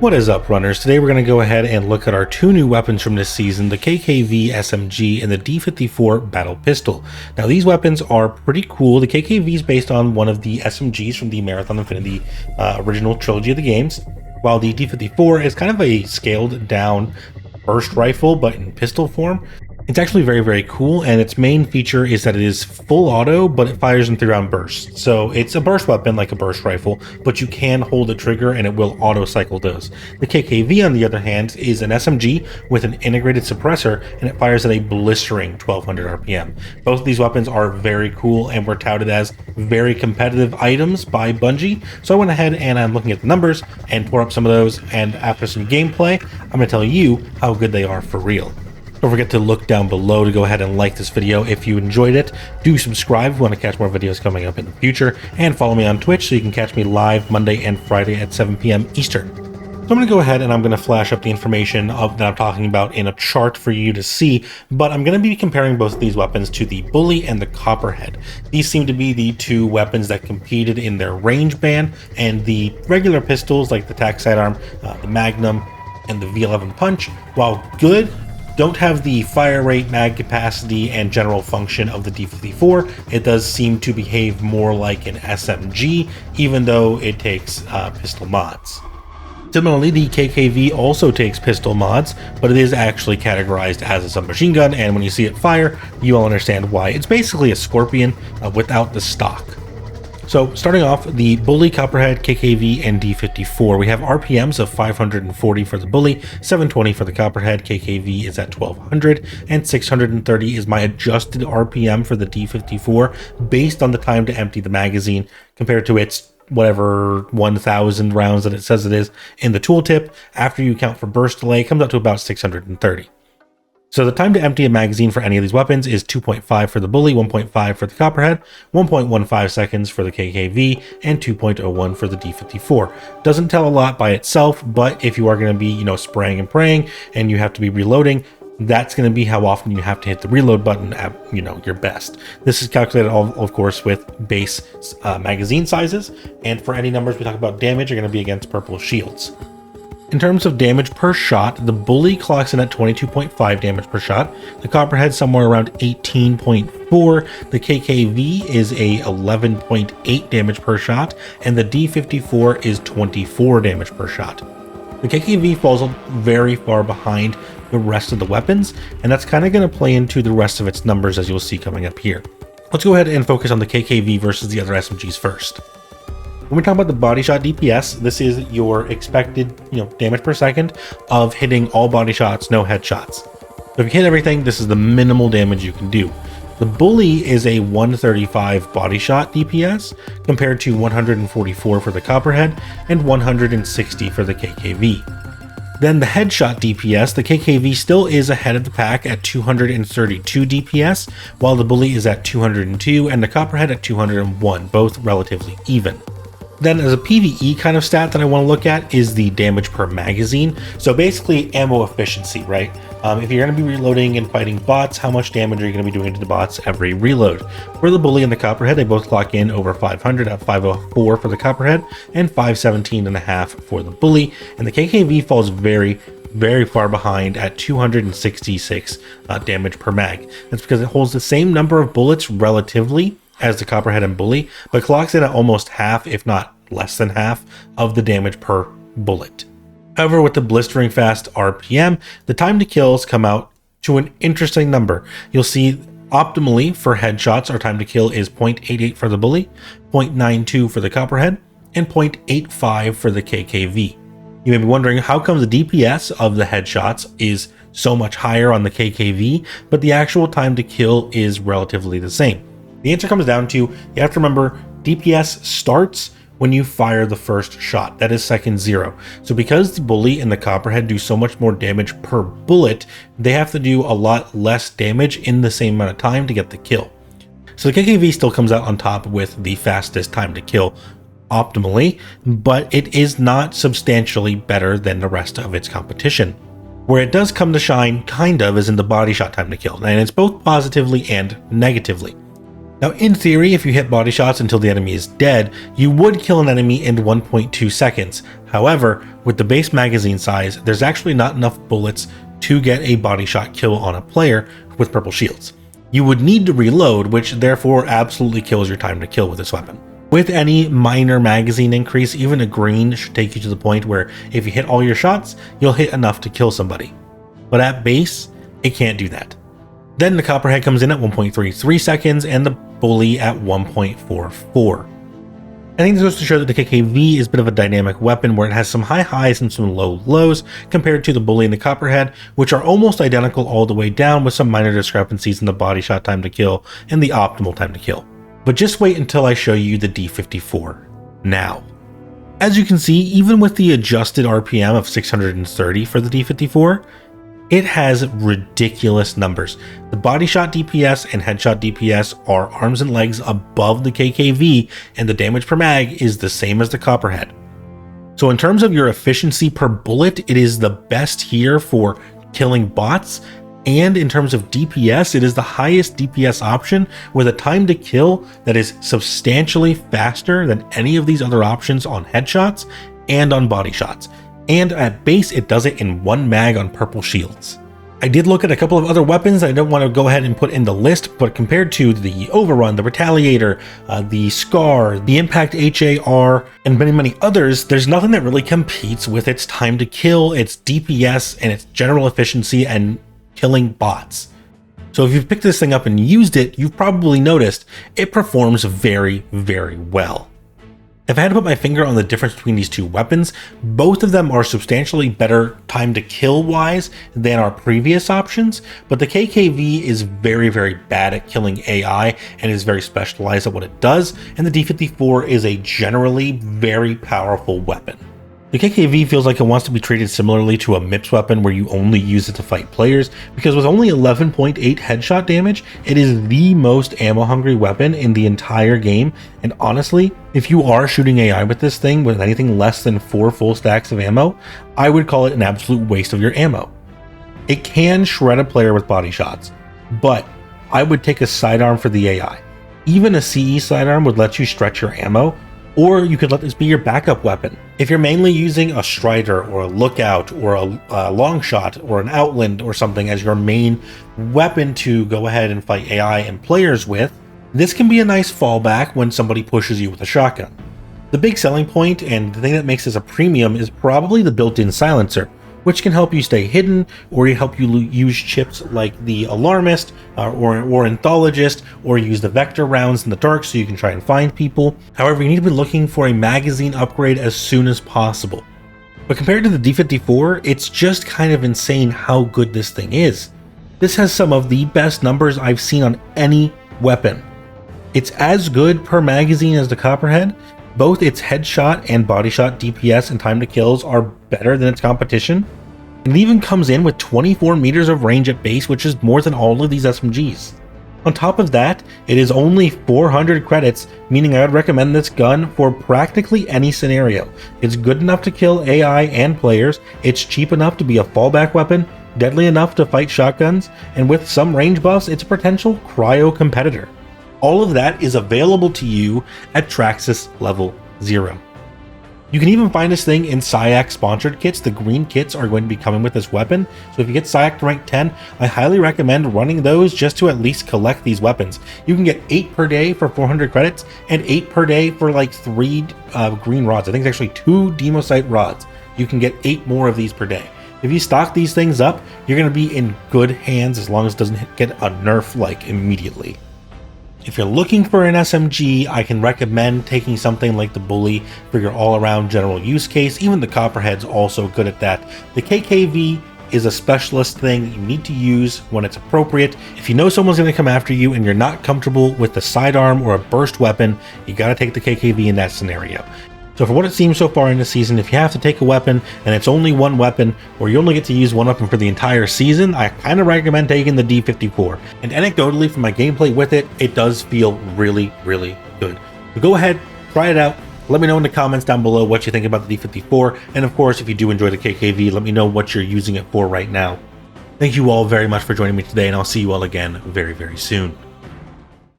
What is up, runners? Today we're going to go ahead and look at our two new weapons from this season, the KKV SMG and the D54 Battle Pistol. Now these weapons are pretty cool. The KKV is based on one of the SMGs from the Marathon Infinity original trilogy of the games, while the D54 is kind of a scaled down burst rifle but in pistol form. It's actually very, very cool, and its main feature is that it is full auto, but it fires in 3-round bursts. So it's a burst weapon like a burst rifle, but you can hold the trigger and it will auto cycle those. The KKV, on the other hand, is an SMG with an integrated suppressor, and it fires at a blistering 1200 RPM. Both of these weapons are very cool and were touted as very competitive items by Bungie. So I went ahead and I'm looking at the numbers and tore up some of those, and after some gameplay, I'm going to tell you how good they are for real. Don't forget to look down below to go ahead and like this video if you enjoyed it. Do subscribe if you want to catch more videos coming up in the future, and follow me on Twitch so you can catch me live Monday and Friday at 7 p.m. Eastern. So I'm going to go ahead and I'm going to flash up the information that I'm talking about in a chart for you to see, but I'm going to be comparing both of these weapons to the Bully and the Copperhead. These seem to be the two weapons that competed in their range band, and the regular pistols like the TAC sidearm, the Magnum, and the V11 Punch, while good, don't have the fire rate, mag capacity, and general function of the D54. It does seem to behave more like an SMG, even though it takes pistol mods. Similarly, the KKV also takes pistol mods, but it is actually categorized as a submachine gun, and when you see it fire, you all understand why. It's basically a Scorpion without the stock. So starting off, the Bully, Copperhead, KKV, and D54. We have RPMs of 540 for the Bully, 720 for the Copperhead, KKV is at 1200, and 630 is my adjusted RPM for the D54 based on the time to empty the magazine compared to its whatever 1000 rounds that it says it is in the tooltip. After you account for burst delay, it comes up to about 630. So the time to empty a magazine for any of these weapons is 2.5 for the Bully, 1.5 for the Copperhead, 1.15 seconds for the KKV, and 2.01 for the D54. Doesn't tell a lot by itself, but if you are going to be, spraying and praying and you have to be reloading, that's going to be how often you have to hit the reload button at, your best. This is calculated, of course, with base magazine sizes, and for any numbers we talk about damage are going to be against purple shields. In terms of damage per shot, the Bully clocks in at 22.5 damage per shot, the Copperhead somewhere around 18.4, the KKV is a 11.8 damage per shot, and the D54 is 24 damage per shot. The KKV falls very far behind the rest of the weapons, and that's kind of going to play into the rest of its numbers as you'll see coming up here. Let's go ahead and focus on the KKV versus the other SMGs first. When we talk about the body shot DPS, this is your expected, damage per second of hitting all body shots, no headshots. So if you hit everything, this is the minimal damage you can do. The Bully is a 135 body shot DPS compared to 144 for the Copperhead and 160 for the KKV. Then the headshot DPS, the KKV still is ahead of the pack at 232 DPS, while the Bully is at 202 and the Copperhead at 201, both relatively even. Then as a PvE kind of stat that I want to look at is the damage per magazine. So basically ammo efficiency, right? If you're going to be reloading and fighting bots, how much damage are you going to be doing to the bots every reload? For the Bully and the Copperhead, they both clock in over 500 at 504 for the Copperhead and 517.5 for the Bully. And the KKV falls very, very far behind at 266 damage per mag. That's because it holds the same number of bullets relatively as the Copperhead and Bully, but clocks in at almost half, if not less than half, of the damage per bullet. However, with the blistering fast RPM, the time to kills come out to an interesting number. You'll see optimally for headshots, our time to kill is 0.88 for the Bully, 0.92 for the Copperhead, and 0.85 for the KKV. You may be wondering how come the DPS of the headshots is so much higher on the KKV, but the actual time to kill is relatively the same. The answer comes down to, you have to remember, DPS starts when you fire the first shot. That is second 0. So because the Bully and the Copperhead do so much more damage per bullet, they have to do a lot less damage in the same amount of time to get the kill. So the KKV still comes out on top with the fastest time to kill optimally, but it is not substantially better than the rest of its competition. Where it does come to shine, kind of, is in the body shot time to kill, and it's both positively and negatively. Now, in theory, if you hit body shots until the enemy is dead, you would kill an enemy in 1.2 seconds. However, with the base magazine size, there's actually not enough bullets to get a body shot kill on a player with purple shields. You would need to reload, which therefore absolutely kills your time to kill with this weapon. With any minor magazine increase, even a green should take you to the point where if you hit all your shots, you'll hit enough to kill somebody. But at base, it can't do that. Then the Copperhead comes in at 1.33 seconds and the Bully at 1.44. I think this goes to show that the KKV is a bit of a dynamic weapon where it has some high highs and some low lows compared to the Bully and the Copperhead, which are almost identical all the way down with some minor discrepancies in the body shot time to kill and the optimal time to kill. But just wait until I show you the D54 now. As you can see, even with the adjusted RPM of 630 for the D54, it has ridiculous numbers. The body shot DPS and headshot DPS are arms and legs above the KKV, and the damage per mag is the same as the Copperhead. So in terms of your efficiency per bullet, it is the best here for killing bots, and in terms of DPS, it is the highest DPS option with a time to kill that is substantially faster than any of these other options on headshots and on body shots. And at base, it does it in one mag on purple shields. I did look at a couple of other weapons I don't want to go ahead and put in the list, but compared to the Overrun, the Retaliator, the Scar, the Impact HAR, and many others, there's nothing that really competes with its time to kill, its DPS, and its general efficiency and killing bots. So if you've picked this thing up and used it, you've probably noticed it performs very well. If I had to put my finger on the difference between these two weapons, both of them are substantially better time to kill wise than our previous options, but the KKV is very bad at killing AI and is very specialized at what it does, and the D54 is a generally very powerful weapon. The KKV feels like it wants to be treated similarly to a MIPS weapon where you only use it to fight players, because with only 11.8 headshot damage, it is the most ammo hungry weapon in the entire game, and honestly, if you are shooting AI with this thing with anything less than 4 full stacks of ammo, I would call it an absolute waste of your ammo. It can shred a player with body shots, but I would take a sidearm for the AI. Even a CE sidearm would let you stretch your ammo, or you could let this be your backup weapon. If you're mainly using a Strider or a Lookout or a long shot or an Outland or something as your main weapon to go ahead and fight AI and players with, this can be a nice fallback when somebody pushes you with a shotgun. The big selling point and the thing that makes this a premium is probably the built-in silencer, which can help you stay hidden or help you use chips like the Alarmist or Anthologist, or use the Vector rounds in the dark so you can try and find people. However, you need to be looking for a magazine upgrade as soon as possible. But compared to the D54, it's just kind of insane how good this thing is. This has some of the best numbers I've seen on any weapon. It's as good per magazine as the Copperhead. Both its headshot and body shot DPS and time to kills are better than its competition. It even comes in with 24 meters of range at base, which is more than all of these SMGs. On top of that, it is only 400 credits, meaning I would recommend this gun for practically any scenario. It's good enough to kill AI and players, it's cheap enough to be a fallback weapon, deadly enough to fight shotguns, and with some range buffs, it's a potential cryo competitor. All of that is available to you at Traxxas Level 0. You can even find this thing in SIAC sponsored kits. The green kits are going to be coming with this weapon, so if you get SIAC to rank 10, I highly recommend running those just to at least collect these weapons. You can get 8 per day for 400 credits, and 8 per day for like 3 green rods. I think it's actually 2 Democyte rods. You can get 8 more of these per day. If you stock these things up, you're going to be in good hands as long as it doesn't get a nerf like immediately. If you're looking for an SMG, I can recommend taking something like the Bully for your all-around general use case. Even the Copperhead's also good at that. The KKV is a specialist thing that you need to use when it's appropriate. If you know someone's going to come after you and you're not comfortable with the sidearm or a burst weapon, you got to take the KKV in that scenario. So for what it seems so far in the season, if you have to take a weapon and it's only one weapon, or you only get to use one weapon for the entire season, I kind of recommend taking the D54. And anecdotally, from my gameplay with it, it does feel really good. So go ahead, try it out. Let me know in the comments down below what you think about the D54. And of course, if you do enjoy the KKV, let me know what you're using it for right now. Thank you all very much for joining me today, and I'll see you all again very soon.